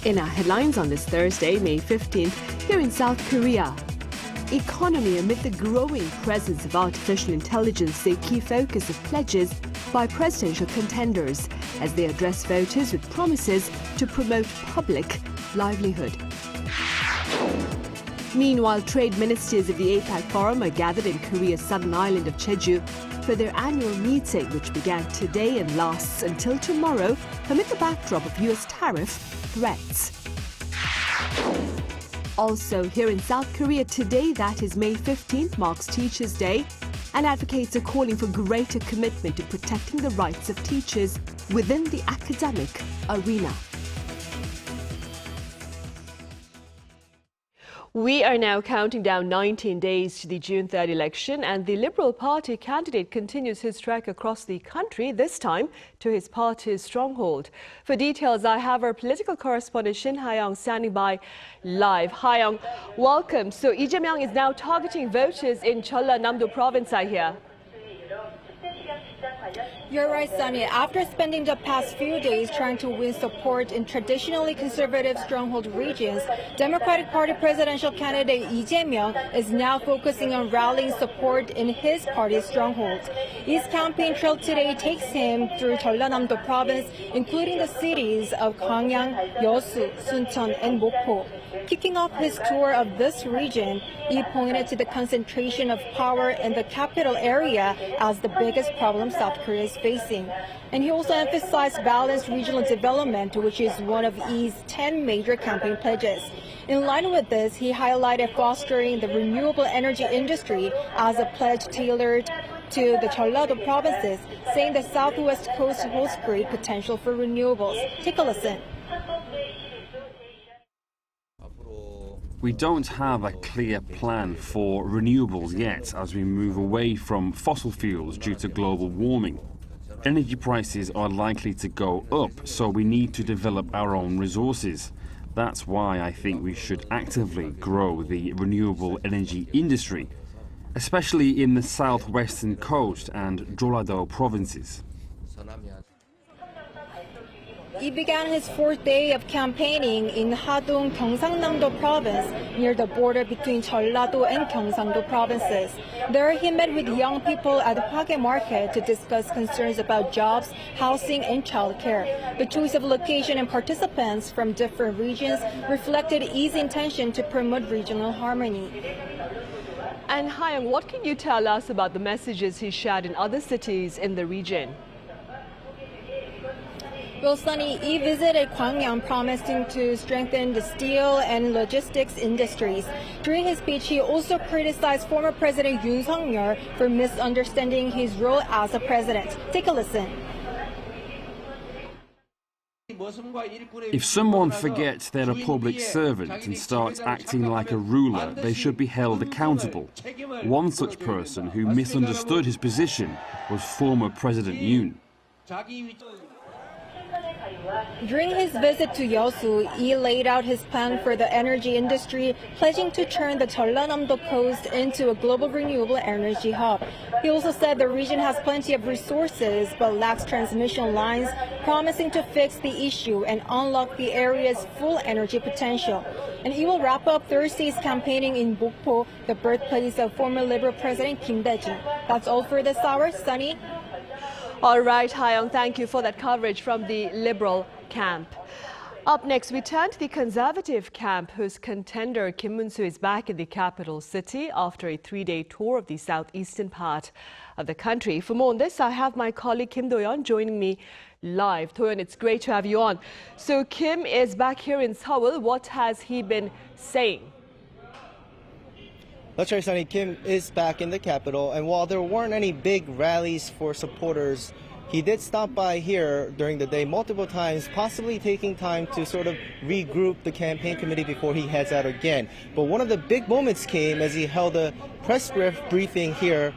In our headlines on this Thursday, May 15th, here in South Korea. Economy amid the growing presence of artificial intelligence, a key focus of pledges by presidential contenders as they address voters with promises to promote public livelihood. Meanwhile, trade ministers of the APEC Forum are gathered in Korea's southern island of Jeju for their annual meeting, which began today and lasts until tomorrow amid the backdrop of U.S. tariff threats. Also, here in South Korea today, that is May 15th, marks Teachers' Day, and advocates are calling for greater commitment to protecting the rights of teachers within the academic arena. We are now counting down 19 days to the June 3rd election, and the Liberal Party candidate continues his trek across the country, this time to his party's stronghold. For details, I have our political correspondent Shin Ha-young standing by live. Ha-young, welcome. So Lee Jae-myung is now targeting voters in Jeollanam-do province, I hear. You're right, Sunny. After spending the past few days trying to win support in traditionally conservative stronghold regions, Democratic Party presidential candidate Lee Jae-myung is now focusing on rallying support in his party's strongholds. His campaign trail today takes him through Jeollanam-do province, including the cities of Gwangyang, Yeosu, Suncheon, and Mokpo. Kicking off his tour of this region, he pointed to the concentration of power in the capital area as the biggest problem South Korea is facing. And he also emphasized balanced regional development, which is one of Lee's 10 major campaign pledges. In line with this, he highlighted fostering the renewable energy industry as a pledge tailored to the Jeollado provinces, saying the southwest coast holds great potential for renewables. Take a listen. We don't have a clear plan for renewables yet as we move away from fossil fuels due to global warming. Energy prices are likely to go up, so we need to develop our own resources. That's why I think we should actively grow the renewable energy industry, especially in the southwestern coast and Jeollado provinces. He began his fourth day of campaigning in Hadong, Gyeongsangnam-do province, near the border between Jeollado and Gyeongsang-do provinces. There, he met with young people at the Hwage Market to discuss concerns about jobs, housing, and childcare. The choice of location and participants from different regions reflected Lee's intention to promote regional harmony. And Ha-young, what can you tell us about the messages he shared in other cities in the region? Well, Sunny, he visited Gwangyang, promising to strengthen the steel and logistics industries. During his speech, he also criticized former President Yoon Suk-yeol for misunderstanding his role as a president. Take a listen. If someone forgets they're a public servant and starts acting like a ruler, they should be held accountable. One such person who misunderstood his position was former President Yoon. During his visit to Yeosu, he laid out his plan for the energy industry, pledging to turn the Jeollanam-do coast into a global renewable energy hub. He also said the region has plenty of resources but lacks transmission lines, promising to fix the issue and unlock the area's full energy potential. And he will wrap up Thursday's campaigning in Mokpo, the birthplace of former Liberal President Kim Dae-jin. That's all for this hour. Sunny? All right, Ha-young, thank you for that coverage from the Liberal camp. Up next, we turn to the Conservative camp, whose contender Kim Moon-soo is back in the capital city after a three-day tour of the southeastern part of the country. For more on this, I have my colleague Kim Do-yeon joining me live. Do-yeon, it's great to have you on. So Kim is back here in Seoul. What has he been saying? That's right, Sunny. Kim is back in the capital, and while there weren't any big rallies for supporters, he did stop by here during the day multiple times, possibly taking time to sort of regroup the campaign committee before he heads out again. But one of the big moments came as he held a press briefing here.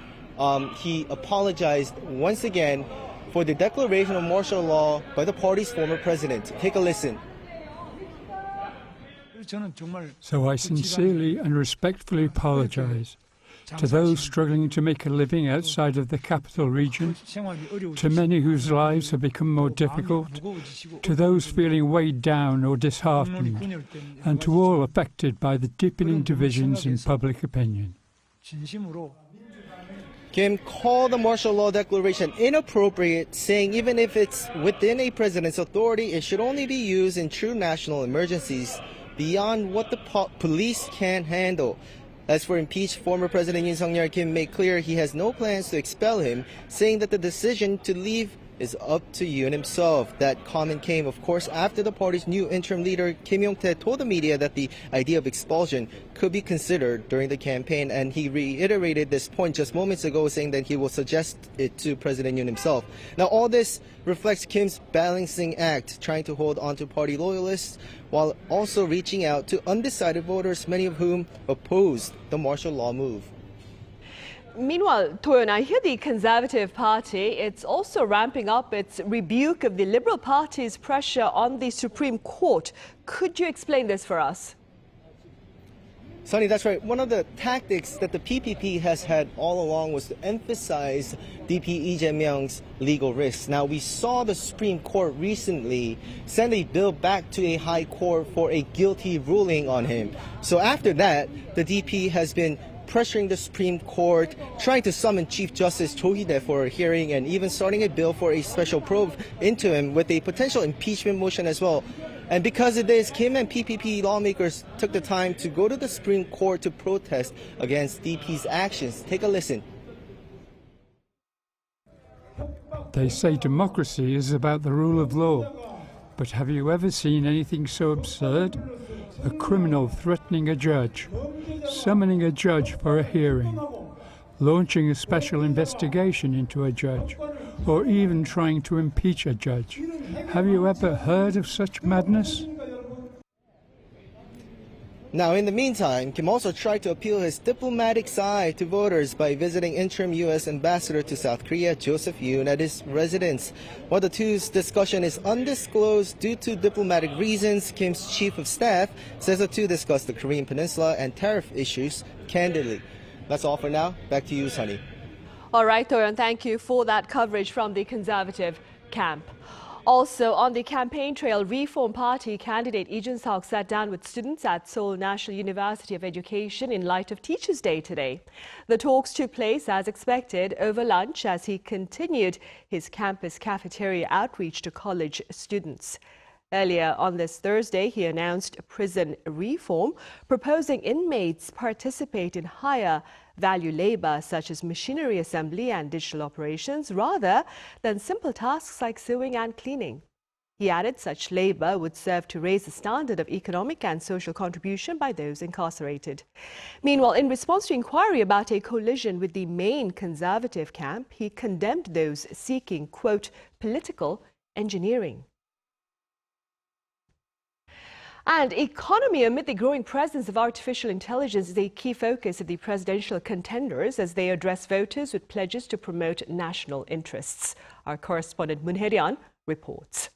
He apologized once again for the declaration of martial law by the party's former president. Take a listen. So I sincerely and respectfully apologize to those struggling to make a living outside of the capital region, to many whose lives have become more difficult, to those feeling weighed down or disheartened, and to all affected by the deepening divisions in public opinion. Kim called the martial law declaration inappropriate, saying even if it's within a president's authority, it should only be used in true national emergencies beyond what the police can handle. As for impeached former President Yoon Suk-yeol, Kim made clear he has no plans to expel him, saying that the decision to leave is up to Yoon himself. That comment came, of course, after the party's new interim leader, Kim Yong-tae, told the media that the idea of expulsion could be considered during the campaign, and he reiterated this point just moments ago, saying that he will suggest it to President Yoon himself. Now, all this reflects Kim's balancing act, trying to hold on to party loyalists while also reaching out to undecided voters, many of whom opposed the martial law move. Meanwhile, Toyon, I hear the Conservative Party, it's also ramping up its rebuke of the Liberal Party's pressure on the Supreme Court. Could you explain this for us? Sunny, that's right. One of the tactics that the PPP has had all along was to emphasize DP Lee Jae-myung's legal risks. Now, we saw the Supreme Court recently send a bill back to a high court for a guilty ruling on him. So after that, the DP has been pressuring the Supreme Court, trying to summon Chief Justice Cho Hee-dae for a hearing, and even starting a bill for a special probe into him with a potential impeachment motion as well. And because of this, Kim and PPP lawmakers took the time to go to the Supreme Court to protest against DP's actions. Take a listen. They say democracy is about the rule of law. But have you ever seen anything so absurd? A criminal threatening a judge, summoning a judge for a hearing, launching a special investigation into a judge, or even trying to impeach a judge. Have you ever heard of such madness? Now, in the meantime, Kim also tried to appeal his diplomatic side to voters by visiting interim U.S. Ambassador to South Korea, Joseph Yoon, at his residence. While the two's discussion is undisclosed due to diplomatic reasons, Kim's chief of staff says the two discussed the Korean Peninsula and tariff issues candidly. That's all for now. Back to you, Sunny. All right, Toyon, thank you for that coverage from the Conservative camp. Also, on the campaign trail, Reform Party candidate Lee Jae-myung sat down with students at Seoul National University of Education in light of Teachers' Day today. The talks took place as expected over lunch as he continued his campus cafeteria outreach to college students. Earlier on this Thursday, he announced prison reform, proposing inmates participate in higher value labor such as machinery assembly and digital operations rather than simple tasks like sewing and cleaning. He added such labor would serve to raise the standard of economic and social contribution by those incarcerated. Meanwhile, in response to inquiry about a collision with the main Conservative camp, he condemned those seeking, quote, political engineering. And economy amid the growing presence of artificial intelligence is a key focus of the presidential contenders as they address voters with pledges to promote national interests. Our correspondent Moon Hae-ryun reports.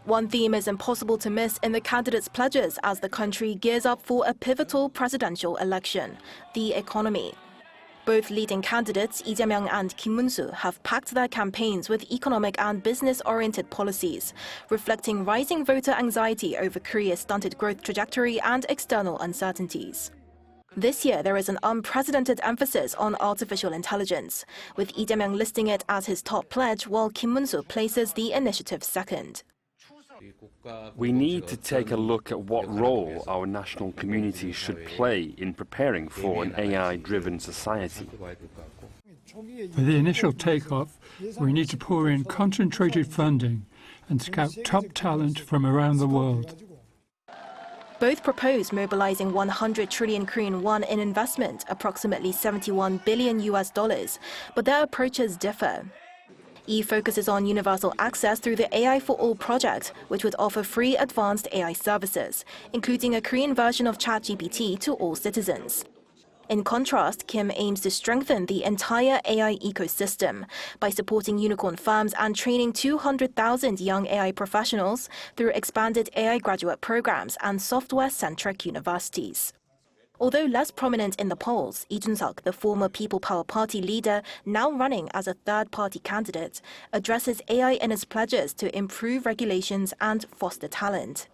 One theme is impossible to miss in the candidates' pledges as the country gears up for a pivotal presidential election: the economy. Both leading candidates, Lee Jae-myung and Kim Moon-soo, have packed their campaigns with economic and business-oriented policies, reflecting rising voter anxiety over Korea's stunted growth trajectory and external uncertainties. This year, there is an unprecedented emphasis on artificial intelligence, with Lee Jae-myung listing it as his top pledge, while Kim Moon-soo places the initiative second. We need to take a look at what role our national community should play in preparing for an AI-driven society. For the initial takeoff, we need to pour in concentrated funding and scout top talent from around the world. Both propose mobilizing 100 trillion Korean won in investment, approximately $71 billion, but their approaches differ. Lee focuses on universal access through the AI for All project, which would offer free advanced AI services, including a Korean version of ChatGPT to all citizens. In contrast, Kim aims to strengthen the entire AI ecosystem by supporting unicorn firms and training 200,000 young AI professionals through expanded AI graduate programs and software-centric universities. Although less prominent in the polls, Lee Jae-myung, the former People Power Party leader, now running as a third-party candidate, addresses AI in his pledges to improve regulations and foster talent.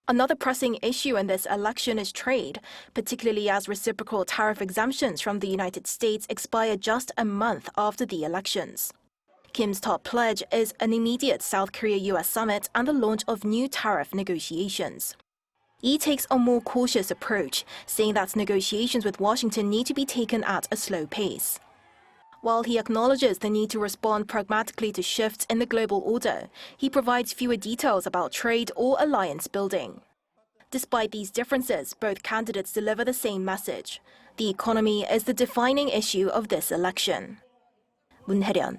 Another pressing issue in this election is trade, particularly as reciprocal tariff exemptions from the United States expire just a month after the elections. Kim's top pledge is an immediate South Korea-US summit and the launch of new tariff negotiations. Lee takes a more cautious approach, saying that negotiations with Washington need to be taken at a slow pace. While he acknowledges the need to respond pragmatically to shifts in the global order, he provides fewer details about trade or alliance building. Despite these differences, both candidates deliver the same message. The economy is the defining issue of this election. 문혜련,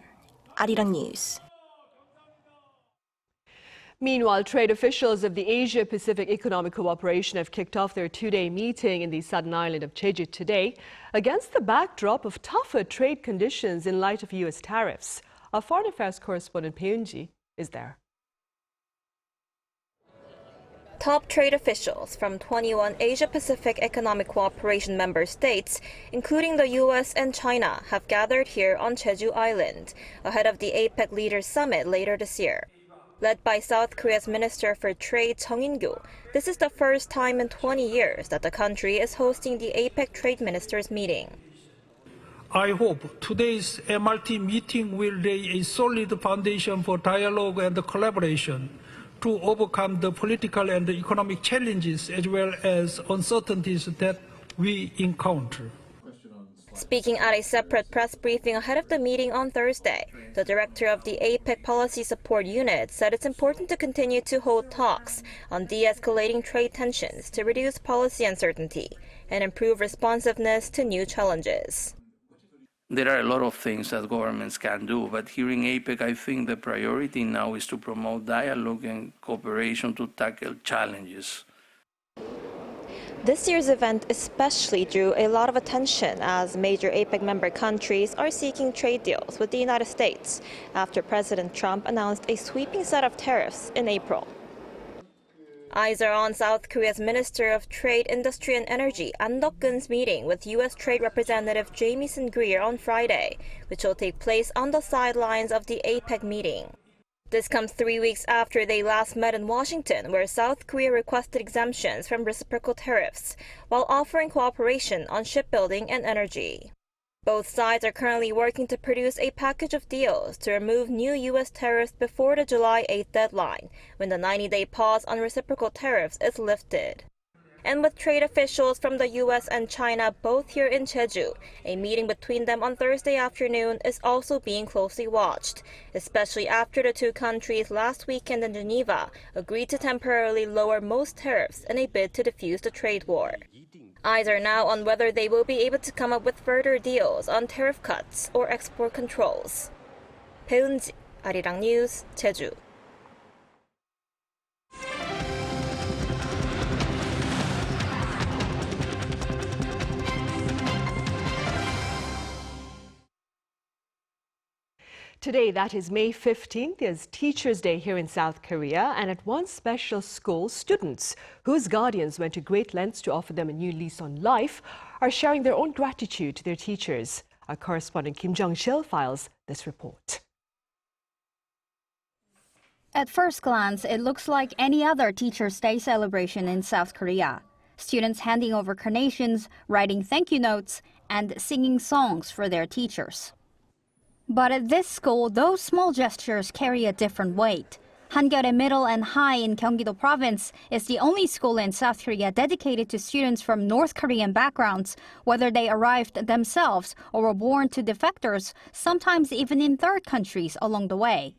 Arirang News. Meanwhile, trade officials of the Asia-Pacific Economic Cooperation have kicked off their two-day meeting in the southern island of Jeju today against the backdrop of tougher trade conditions in light of U.S. tariffs. Our foreign affairs correspondent Peunji is there. Top trade officials from 21 Asia-Pacific Economic Cooperation member states, including the U.S. and China, have gathered here on Jeju Island ahead of the APEC Leaders Summit later this year. Led by South Korea's Minister for Trade Chung In-gyu, this is the first time in 20 years that the country is hosting the APEC Trade Ministers meeting. I hope today's MRT meeting will lay a solid foundation for dialogue and collaboration to overcome the political and economic challenges as well as uncertainties that we encounter. Speaking at a separate press briefing ahead of the meeting on Thursday, the director of the APEC Policy Support Unit said it's important to continue to hold talks on de-escalating trade tensions to reduce policy uncertainty and improve responsiveness to new challenges. There are a lot of things that governments can do, but here in APEC, I think the priority now is to promote dialogue and cooperation to tackle challenges. This year's event especially drew a lot of attention as major APEC member countries are seeking trade deals with the United States after President Trump announced a sweeping set of tariffs in April. Eyes are on South Korea's Minister of Trade, Industry and Energy, An Deok-geun's meeting with U.S. Trade Representative Jamieson Greer on Friday, which will take place on the sidelines of the APEC meeting. This comes 3 weeks after they last met in Washington, where South Korea requested exemptions from reciprocal tariffs, while offering cooperation on shipbuilding and energy. Both sides are currently working to produce a package of deals to remove new U.S. tariffs before the July 8th deadline, when the 90-day pause on reciprocal tariffs is lifted. And with trade officials from the U.S. and China both here in Jeju, a meeting between them on Thursday afternoon is also being closely watched, especially after the two countries last weekend in Geneva agreed to temporarily lower most tariffs in a bid to defuse the trade war. Eyes are now on whether they will be able to come up with further deals on tariff cuts or export controls. Peunji, Arirang News, Jeju. Today, that is May 15th, is Teachers' Day here in South Korea, and at one special school, students whose guardians went to great lengths to offer them a new lease on life are sharing their own gratitude to their teachers. Our correspondent Kim Jong-sil files this report. At first glance, it looks like any other Teachers' Day celebration in South Korea. Students handing over carnations, writing thank you notes, and singing songs for their teachers. But at this school, those small gestures carry a different weight. Hangyeole Middle and High in Gyeonggi-do Province is the only school in South Korea dedicated to students from North Korean backgrounds, whether they arrived themselves or were born to defectors, sometimes even in third countries along the way.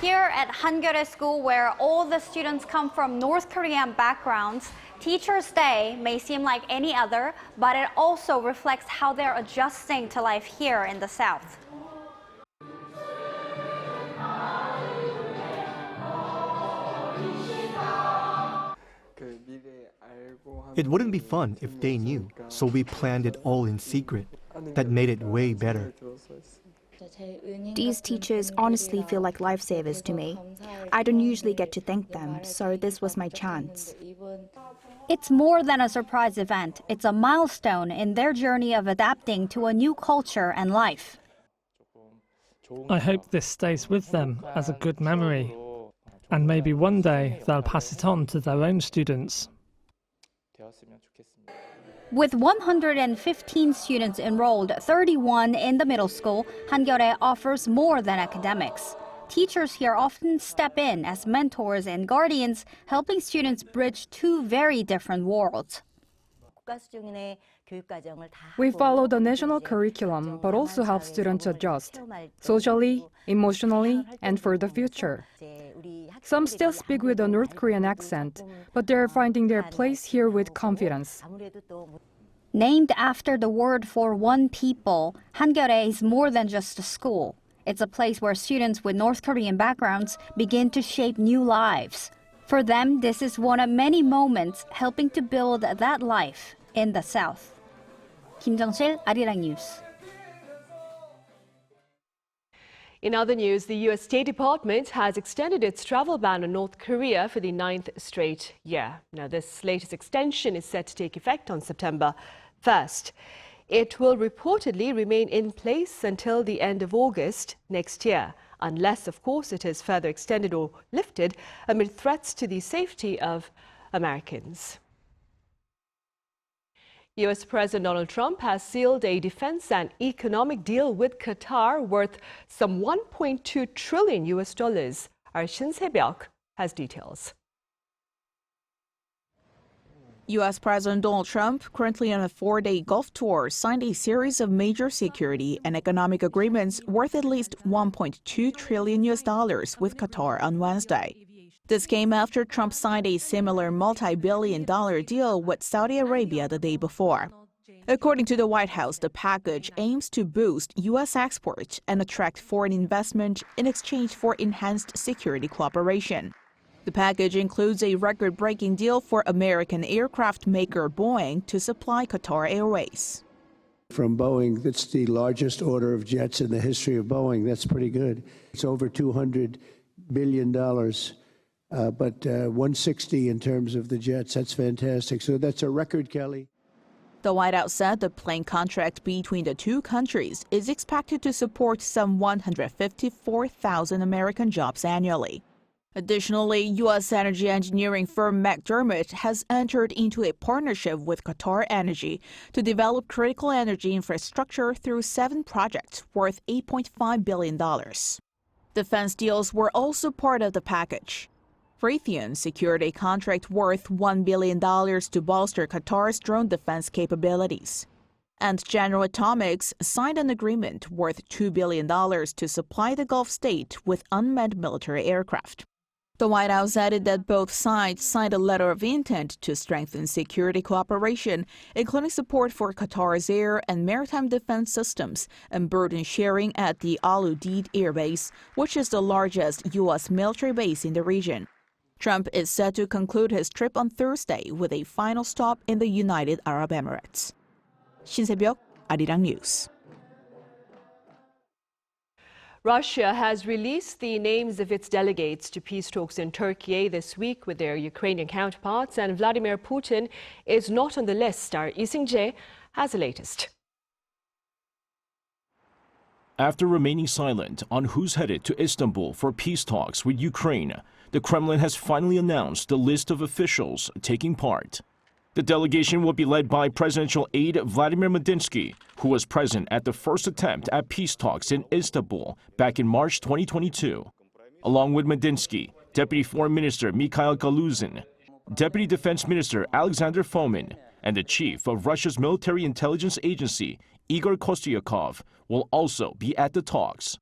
Here at Hangyeole School, where all the students come from North Korean backgrounds, Teachers' Day may seem like any other, but it also reflects how they're adjusting to life here in the South. It wouldn't be fun if they knew, so we planned it all in secret. That made it way better. These teachers honestly feel like lifesavers to me. I don't usually get to thank them, so this was my chance. It's more than a surprise event. It's a milestone in their journey of adapting to a new culture and life. I hope this stays with them as a good memory. And maybe one day they'll pass it on to their own students. With 115 students enrolled, 31 in the middle school, Hangeore offers more than academics. Teachers here often step in as mentors and guardians, helping students bridge two very different worlds. We follow the national curriculum, but also help students adjust, socially, emotionally, and for the future. Some still speak with a North Korean accent, but they're finding their place here with confidence. Named after the word for one people, Hangeore is more than just a school. It's a place where students with North Korean backgrounds begin to shape new lives. For them, this is one of many moments helping to build that life in the South. Kim Jung-sil, Arirang News. In other news, the U.S. State Department has extended its travel ban on North Korea for the 9th straight year. Now, this latest extension is set to take effect on September 1st. It will reportedly remain in place until the end of August next year, unless, of course, it is further extended or lifted amid threats to the safety of Americans. U.S. President Donald Trump has sealed a defense and economic deal with Qatar worth some $1.2 trillion. Our Shin Se-byuk has details. U.S. President Donald Trump, currently on a 4-day Gulf tour, signed a series of major security and economic agreements worth at least $1.2 trillion with Qatar on Wednesday. This came after Trump signed a similar multi-billion-dollar deal with Saudi Arabia the day before. According to the White House, the package aims to boost U.S. exports and attract foreign investment in exchange for enhanced security cooperation. The package includes a record-breaking deal for American aircraft maker Boeing to supply Qatar Airways. From Boeing, that's the largest order of jets in the history of Boeing. That's pretty good. It's over $200 billion, but 160 in terms of the jets. That's fantastic. So that's a record, Kelly. The White House said the plane contract between the two countries is expected to support some 154,000 American jobs annually. Additionally, U.S. energy engineering firm McDermott has entered into a partnership with Qatar Energy to develop critical energy infrastructure through 7 projects worth $8.5 billion. Defense deals were also part of the package. Raytheon secured a contract worth $1 billion to bolster Qatar's drone defense capabilities. And General Atomics signed an agreement worth $2 billion to supply the Gulf state with unmanned military aircraft. The White House added that both sides signed a letter of intent to strengthen security cooperation, including support for Qatar's air and maritime defense systems and burden sharing at the Al Udeid Air Base, which is the largest U.S. military base in the region. Trump is set to conclude his trip on Thursday with a final stop in the United Arab Emirates. Shin Se-byuk, Arirang News. Russia has released the names of its delegates to peace talks in Turkey this week with their Ukrainian counterparts, and Vladimir Putin is not on the list. Our Lee Jae-myung has the latest. After remaining silent on who's headed to Istanbul for peace talks with Ukraine, the Kremlin has finally announced the list of officials taking part. The delegation will be led by presidential aide Vladimir Medinsky, who was present at the first attempt at peace talks in Istanbul back in March 2022. Along with Medinsky, Deputy Foreign Minister Mikhail Galuzin, Deputy Defense Minister Alexander Fomin, and the chief of Russia's military intelligence agency, Igor Kostyakov, will also be at the talks.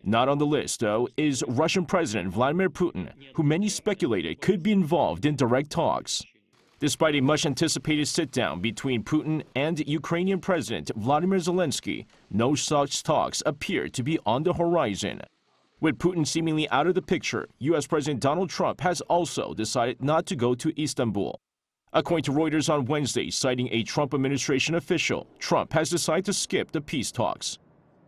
Not on the list, though, is Russian President Vladimir Putin, who many speculated could be involved in direct talks. Despite a much-anticipated sit-down between Putin and Ukrainian President Vladimir Zelensky, no such talks appear to be on the horizon. With Putin seemingly out of the picture, U.S. President Donald Trump has also decided not to go to Istanbul. According to Reuters on Wednesday, citing a Trump administration official, Trump has decided to skip the peace talks.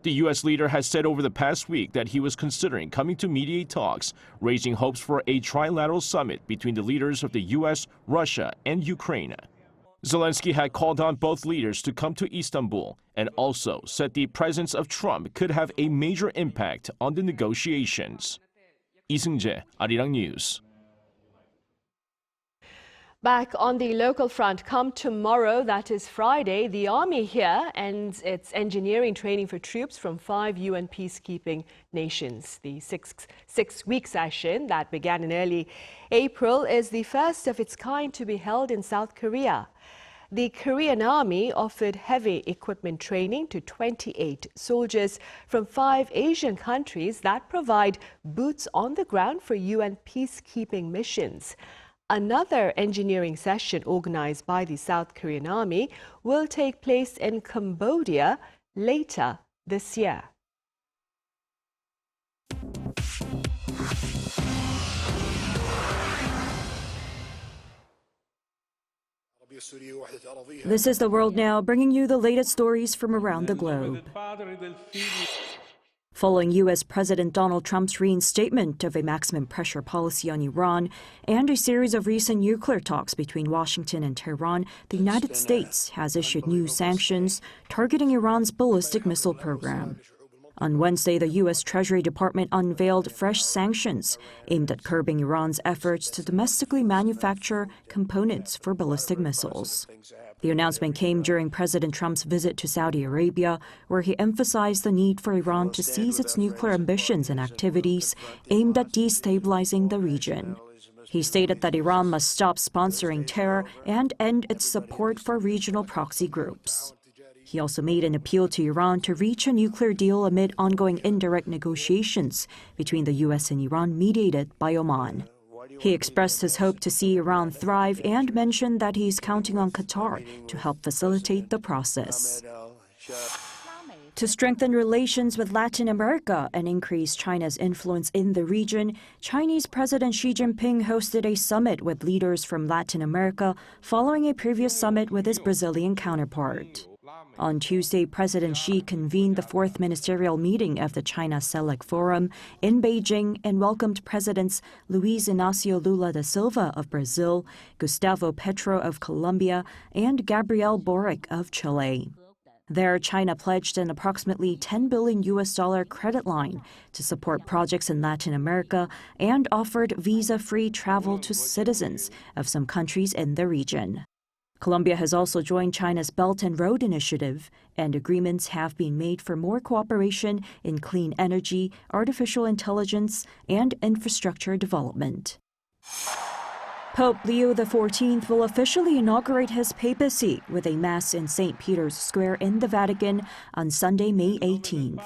The U.S. leader has said over the past week that he was considering coming to mediate talks, raising hopes for a trilateral summit between the leaders of the U.S., Russia, and Ukraine. Zelensky had called on both leaders to come to Istanbul and also said the presence of Trump could have a major impact on the negotiations. Lee Jae-myung, Arirang News. Back on the local front, come tomorrow, that is Friday, the army here ends its engineering training for troops from 5 UN peacekeeping nations. The six-week session that began in early April is the first of its kind to be held in South Korea. The Korean Army offered heavy equipment training to 28 soldiers from 5 Asian countries that provide boots on the ground for UN peacekeeping missions. Another engineering session organized by the South Korean Army will take place in Cambodia later this year. This is The World Now, bringing you the latest stories from around the globe. Following U.S. President Donald Trump's reinstatement of a maximum pressure policy on Iran and a series of recent nuclear talks between Washington and Tehran, the United States has issued new sanctions targeting Iran's ballistic missile program. On Wednesday, the U.S. Treasury Department unveiled fresh sanctions aimed at curbing Iran's efforts to domestically manufacture components for ballistic missiles. The announcement came during President Trump's visit to Saudi Arabia, where he emphasized the need for Iran to cease its nuclear ambitions and activities aimed at destabilizing the region. He stated that Iran must stop sponsoring terror and end its support for regional proxy groups. He also made an appeal to Iran to reach a nuclear deal amid ongoing indirect negotiations between the U.S. and Iran mediated by Oman. He expressed his hope to see Iran thrive and mentioned that he's counting on Qatar to help facilitate the process. To strengthen relations with Latin America and increase China's influence in the region, Chinese President Xi Jinping hosted a summit with leaders from Latin America following a previous summit with his Brazilian counterpart. On Tuesday, President Xi convened the 4th ministerial meeting of the China CELAC Forum in Beijing and welcomed Presidents Luiz Inácio Lula da Silva of Brazil, Gustavo Petro of Colombia, and Gabriel Boric of Chile. There, China pledged an approximately $10 billion credit line to support projects in Latin America and offered visa-free travel to citizens of some countries in the region. Colombia has also joined China's Belt and Road Initiative, and agreements have been made for more cooperation in clean energy, artificial intelligence, and infrastructure development. Pope Leo XIV will officially inaugurate his papacy with a Mass in St. Peter's Square in the Vatican on Sunday, May 18th.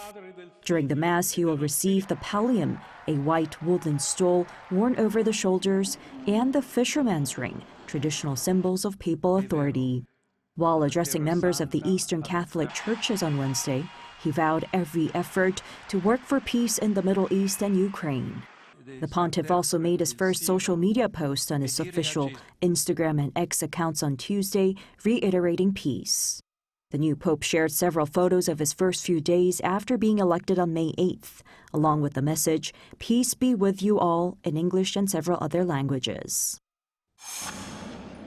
During the Mass, he will receive the pallium, a white woodland stole worn over the shoulders, and the fisherman's ring, traditional symbols of papal authority. While addressing members of the Eastern Catholic Churches on Wednesday, he vowed every effort to work for peace in the Middle East and Ukraine. The pontiff also made his first social media post on his official Instagram and X accounts on Tuesday, reiterating peace. The new pope shared several photos of his first few days after being elected on May 8th, along with the message, "Peace be with you all," in English and several other languages.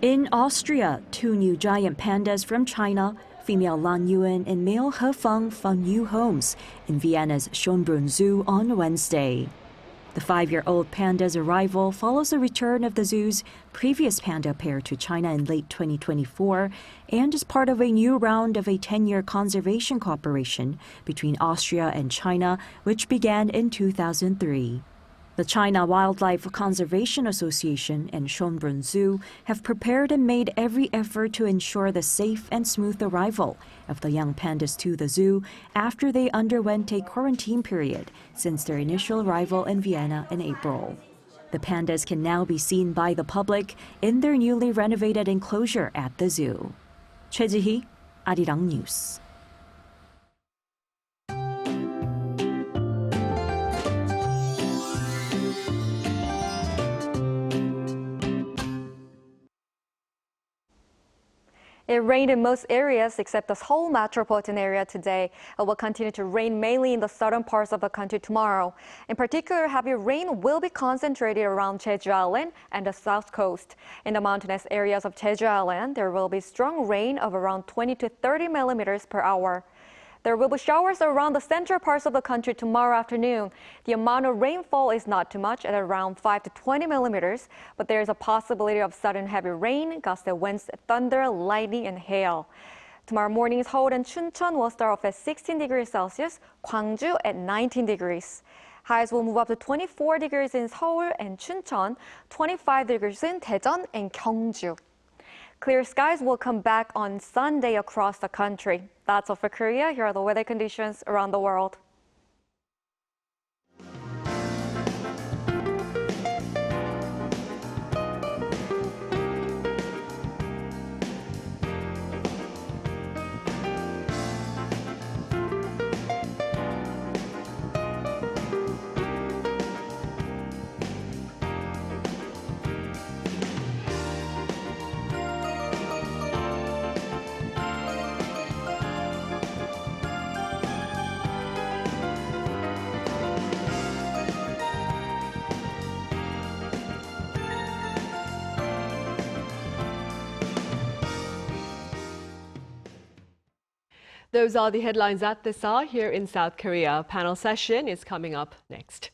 In Austria, 2 new giant pandas from China, female Lan Yuan and male He Feng, found new homes in Vienna's Schönbrunn Zoo on Wednesday. The 5-year-old panda's arrival follows the return of the zoo's previous panda pair to China in late 2024 and is part of a new round of a 10-year conservation cooperation between Austria and China, which began in 2003. The China Wildlife Conservation Association and Schönbrunn Zoo have prepared and made every effort to ensure the safe and smooth arrival of the young pandas to the zoo after they underwent a quarantine period since their initial arrival in Vienna in April. The pandas can now be seen by the public in their newly renovated enclosure at the zoo. Choi Ji-hee, Arirang News. It rained in most areas except the Seoul metropolitan area today. It will continue to rain mainly in the southern parts of the country tomorrow. In particular, heavy rain will be concentrated around Jeju Island and the south coast. In the mountainous areas of Jeju Island, there will be strong rain of around 20 to 30 millimeters per hour. There will be showers around the central parts of the country tomorrow afternoon. The amount of rainfall is not too much at around 5 to 20 millimeters, but there is a possibility of sudden heavy rain, gusty winds, thunder, lightning, and hail. Tomorrow morning, Seoul and Chuncheon will start off at 16 degrees Celsius, Gwangju at 19 degrees. Highs will move up to 24 degrees in Seoul and Chuncheon, 25 degrees in Daejeon and Gyeongju. Clear skies will come back on Sunday across the country. That's all for Korea. Here are the weather conditions around the world. Those are the headlines at this hour here in South Korea. Panel session is coming up next.